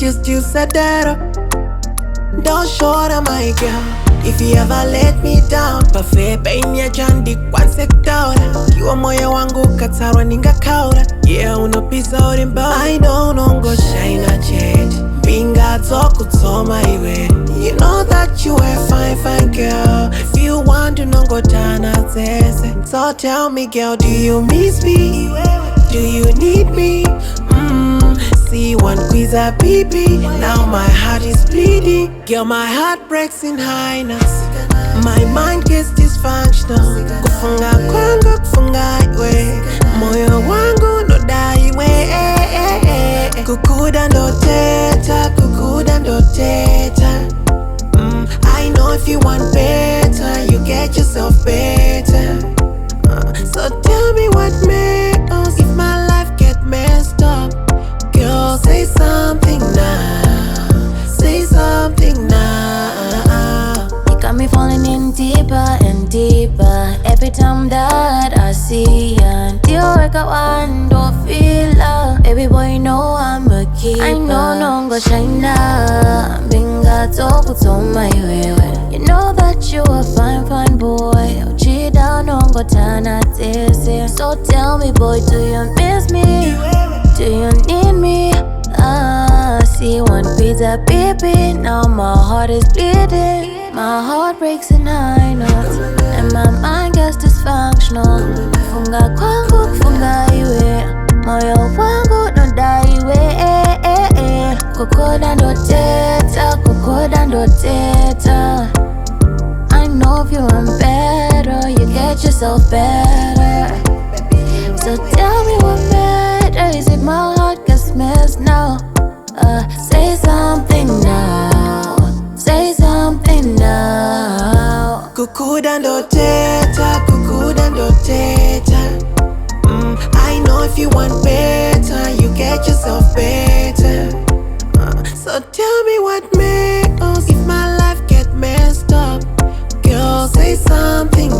Majjesty Usadaro, Ndoshora my girl. If you ever let me down, pafair handikwanise kutaura. Moyo wangu ukatsarwa ndingakaura. Yeah, unopisa uri mbaura. I know unongoshaina chete. Mbinga dzokutsoma iwewe. You know that you are fine, fine girl. If you want unongotanha dzese. So tell me girl, do you miss me? Do you need me? See wandikwidza baby. Now my heart is bleeding. Girl, my heart breaks in highness. My mind gets dysfunctional. Kufunga kwangu kufunga iwewe. Moyo wangu iwewe. Ndoteta. I know if you want better, you get yourself better. So tell me what made us. If my life get messed up, girl, say something now. Say something now. You got me falling in deeper and deeper every time that I see ya. Ndiwe ndofila. Baby boy, you know I'm a keeper. I know unongoshaina. Mbinga dzokutsoma iwewe. You know that you a fine, fine boy. Uchida unongotanha dzese. So tell me boy, do you miss me? Do you need me? See wandikwidza baby. Now my heart is bleeding. My heart breaks in high notes, and my mind gets dysfunctional. Kufunga kwangu kufunga iwewe. Moyo wangu iwewe. Ndoteta. I know if you want better, you get yourself better. So tell me what matters if my heart gets messed now. Say something now. Say something now. Ndoteta. I know if you want better, you get yourself better. So tell me what made us. If my life get messed up, girl, say something